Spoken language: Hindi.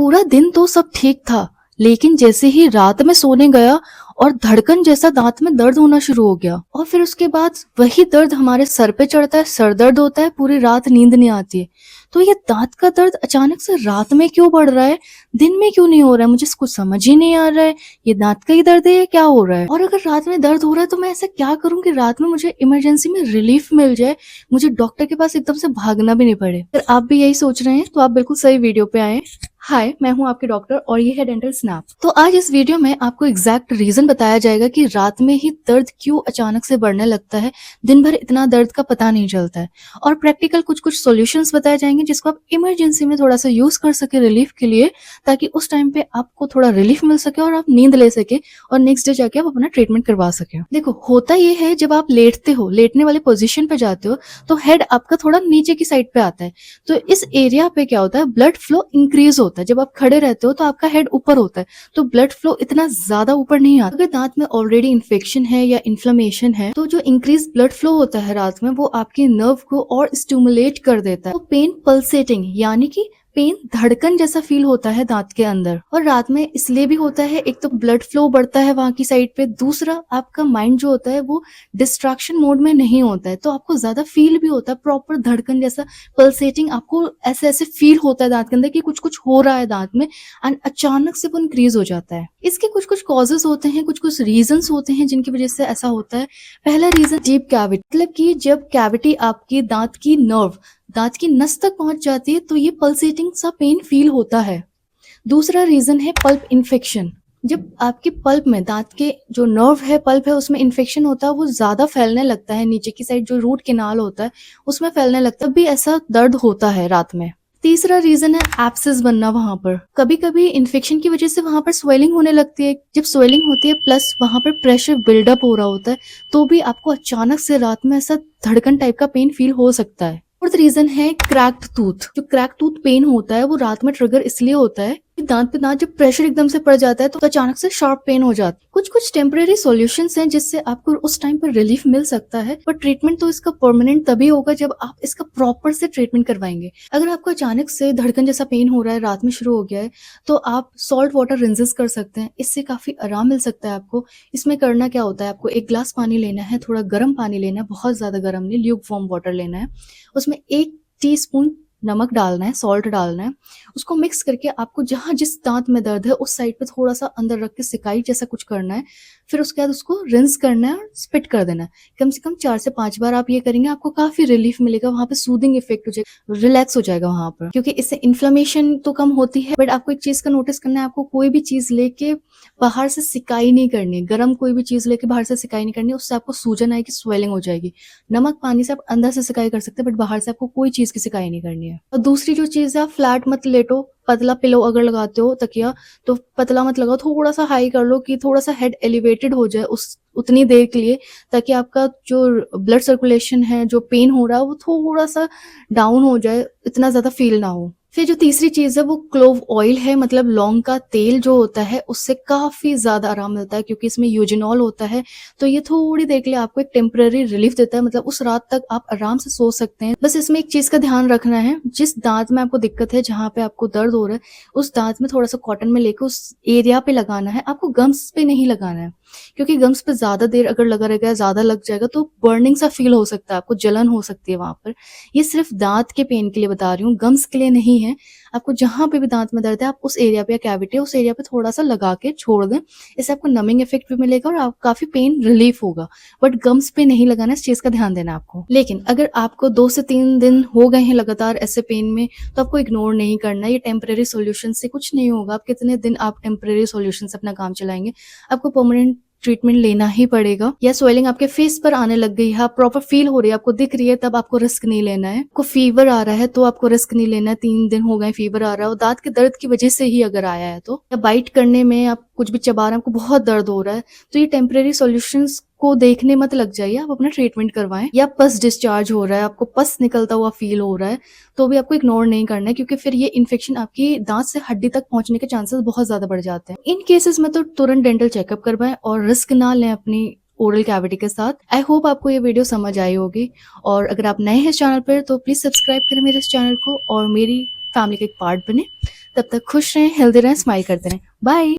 पूरा दिन तो सब ठीक था, लेकिन जैसे ही रात में सोने गया और धड़कन जैसा दांत में दर्द होना शुरू हो गया। और फिर उसके बाद वही दर्द हमारे सर पे चढ़ता है, सर दर्द होता है, पूरी रात नींद नहीं आती है। तो ये दांत का दर्द अचानक से रात में क्यों बढ़ रहा है, दिन में क्यों नहीं हो रहा है, मुझे कुछ समझ ही नहीं आ रहा है। ये दांत का ही दर्द है या क्या हो रहा है? और अगर रात में दर्द हो रहा है तो मैं ऐसा क्या करूं कि रात में मुझे इमरजेंसी में रिलीफ मिल जाए, मुझे डॉक्टर के पास एकदम से भागना भी नहीं पड़े। अगर आप भी यही सोच रहे हैं तो आप बिल्कुल सही वीडियो पे आए। हाय, मैं हूं आपके डॉक्टर और ये है डेंटल स्नैप। तो आज इस वीडियो में आपको एग्जैक्ट रीजन बताया जाएगा कि रात में ही दर्द क्यों अचानक से बढ़ने लगता है, दिन भर इतना दर्द का पता नहीं चलता है। और प्रैक्टिकल कुछ कुछ सॉल्यूशंस बताए जाएंगे जिसको आप इमरजेंसी में थोड़ा सा यूज कर सके रिलीफ के लिए, ताकि उस टाइम पे आपको थोड़ा रिलीफ मिल सके और आप नींद ले सके और नेक्स्ट डे जाके आप अपना ट्रीटमेंट करवा सके। देखो, होता ये है, जब आप लेटते हो, लेटने वाले पोजिशन पे जाते हो, तो हेड आपका थोड़ा नीचे की साइड पे आता है। तो इस एरिया पे क्या होता है, ब्लड फ्लो इंक्रीज होता है। जब आप खड़े रहते हो तो आपका हेड ऊपर होता है, तो ब्लड फ्लो इतना ज्यादा ऊपर नहीं आता। अगर दांत में ऑलरेडी इन्फेक्शन है या इन्फ्लेमेशन है, तो जो इंक्रीज ब्लड फ्लो होता है रात में, वो आपके नर्व को और स्टिमुलेट कर देता है। तो पेन पल्सेटिंग यानी कि पेन धड़कन जैसा फील होता है दांत के अंदर। और रात में इसलिए भी होता है, एक तो ब्लड फ्लो बढ़ता है वहां की साइड पे, दूसरा आपका माइंड जो होता है वो डिस्ट्रैक्शन मोड में नहीं होता है, तो आपको ज्यादा फील भी होता है, प्रॉपर धड़कन जैसा पल्सेटिंग आपको ऐसे ऐसे फील होता है दांत के अंदर कि कुछ कुछ हो रहा है दांत में, एंड अचानक से वो इंक्रीज हो जाता है। इसके कुछ कुछ कॉजेज होते हैं, कुछ कुछ रीजंस होते हैं जिनकी वजह से ऐसा होता है। पहला रीजन डीप कैविटी, मतलब कि जब कैविटी आपकी दांत की नर्व, दांत की नस तक पहुंच जाती है, तो ये पल्सेटिंग सा पेन फील होता है। दूसरा रीजन है पल्प इन्फेक्शन। जब आपके पल्प में, दांत के जो नर्व है, पल्प है, उसमें इन्फेक्शन होता है, वो ज्यादा फैलने लगता है, नीचे की साइड जो रूट केनाल होता है उसमें फैलने लगता है, तब भी ऐसा दर्द होता है रात में। तीसरा रीजन है एब्सेस बनना वहां पर। कभी कभी इन्फेक्शन की वजह से वहां पर स्वेलिंग होने लगती है। जब स्वेलिंग होती है प्लस वहां पर प्रेशर बिल्डअप हो रहा होता है, तो भी आपको अचानक से रात में ऐसा धड़कन टाइप का पेन फील हो सकता है। फोर्थ रीजन है क्रैक्ड टूथ। जो क्रैक टूथ पेन होता है वो रात में ट्रिगर इसलिए होता है कि दांत पे दांत जब प्रेशर एकदम से पड़ जाता है तो अचानक से शार्प पेन हो जाती है। कुछ कुछ टेम्परेरी सॉल्यूशंस हैं जिससे आपको उस टाइम पर रिलीफ मिल सकता है, पर ट्रीटमेंट तो इसका परमानेंट तभी होगा जब आप इसका प्रॉपर से ट्रीटमेंट करवाएंगे। अगर आपको अचानक से धड़कन जैसा पेन हो रहा है, रात में शुरू हो गया है, तो आप सॉल्ट वाटर रिंसेस कर सकते हैं, इससे काफी आराम मिल सकता है आपको। इसमें करना क्या होता है, आपको एक ग्लास पानी लेना है, थोड़ा गर्म पानी लेना है, बहुत ज्यादा गर्म नहीं, ल्यूक वार्म वाटर लेना है, उसमें 1 टीस्पून नमक डालना है, सॉल्ट डालना है, उसको मिक्स करके आपको जहां जिस दांत में दर्द है उस साइड पे थोड़ा सा अंदर रख के सिकाई जैसा कुछ करना है। फिर उसके बाद उसको रिंस करना है और स्पिट कर देना है। कम से कम 4 से 5 बार आप ये करेंगे, आपको काफी रिलीफ मिलेगा, वहां पे सूदिंग इफेक्ट हो जाएगा, रिलैक्स हो जाएगा वहां पर, क्योंकि इससे इन्फ्लेमेशन तो कम होती है। बट आपको एक चीज का नोटिस करना है, आपको कोई भी चीज लेके बाहर से सिकाई नहीं करनी, गर्म कोई भी चीज लेके बाहर से सिकाई नहीं करनी, उससे आपको सूजन आएगी, स्वेलिंग हो जाएगी। नमक पानी से आप अंदर से सिकाई कर सकते हैं, बट बाहर से आपको कोई चीज की सिकाई नहीं करनी है। और दूसरी जो चीज है, आप फ्लैट मत लेटो, पतला पिलो अगर लगाते हो तकिया तो पतला मत लगाओ, थोड़ा सा हाई कर लो कि थोड़ा सा हेड एलिवेटेड हो जाए उस उतनी देर के लिए, ताकि आपका जो ब्लड सर्कुलेशन है, जो पेन हो रहा है, वो थोड़ा सा डाउन हो जाए, इतना ज्यादा फील ना हो। फिर जो तीसरी चीज है वो क्लोव ऑयल है, मतलब लौंग का तेल जो होता है, उससे काफी ज्यादा आराम मिलता है, क्योंकि इसमें यूजिनॉल होता है। तो ये थोड़ी देर के लिए आपको एक टेम्पररी रिलीफ देता है, मतलब उस रात तक आप आराम से सो सकते हैं। बस इसमें एक चीज का ध्यान रखना है, जिस दांत में आपको दिक्कत है, जहां पे आपको दर्द हो रहा है, उस दांत में थोड़ा सा कॉटन में लेकर उस एरिया पे लगाना है, आपको गम्स पे नहीं लगाना है, क्योंकि गम्स पे ज्यादा देर अगर लगा रहेगा, ज्यादा लग जाएगा तो बर्निंग सा फील हो सकता है, आपको जलन हो सकती है वहां पर। ये सिर्फ दांत के पेन के लिए बता रही हूँ, गम्स के लिए नहीं है। आपको जहां पे भी दांत में दर्द है, आप उस एरिया पे या कैविटी है, उस एरिया पे थोड़ा सा लगा के छोड़ दें, इससे आपको नमिंग इफेक्ट भी मिलेगा और आप काफी पेन रिलीफ होगा। बट गम्स पे नहीं लगाना, इस चीज का ध्यान देना आपको। लेकिन अगर आपको 2 से 3 दिन हो गए हैं लगातार ऐसे पेन में, तो आपको इग्नोर नहीं करना, ये टेम्परेरी सॉल्यूशन से कुछ नहीं होगा। आप कितने दिन आप टेम्परेरी सॉल्यूशन से अपना काम चलाएंगे, आपको परमानेंट ट्रीटमेंट लेना ही पड़ेगा। या स्वेलिंग आपके फेस पर आने लग गई है, प्रॉपर फील हो रही है, आपको दिख रही है, तब आपको रिस्क नहीं लेना है। आपको फीवर आ रहा है तो आपको रिस्क नहीं लेना है, 3 दिन हो गए फीवर आ रहा है और दांत के दर्द की वजह से ही अगर आया है तो, या बाइट करने में आप कुछ भी चबा रहे हैं, आपको बहुत दर्द हो रहा है, तो ये टेम्परेरी सॉल्यूशंस को देखने मत लग जाइए, आप अपना ट्रीटमेंट करवाएं। या पस डिस्चार्ज हो रहा है, आपको पस निकलता हुआ फील हो रहा है, तो भी आपको इग्नोर नहीं करना है, क्योंकि फिर ये इन्फेक्शन आपकी दांत से हड्डी तक पहुंचने के चांसेस बहुत ज्यादा बढ़ जाते हैं। इन केसेस में तो तुरंत डेंटल चेकअप करवाएं और रिस्क ना लें अपनी ओरल कैविटी के साथ। आई होप आपको ये वीडियो समझ आई होगी, और अगर आप नए हैं इस चैनल पर तो प्लीज सब्सक्राइब करें मेरे इस चैनल को, और मेरी फैमिली का एक पार्ट बने। तब तक खुश रहें, हेल्दी रहें, स्माइल करते रहें। बाय।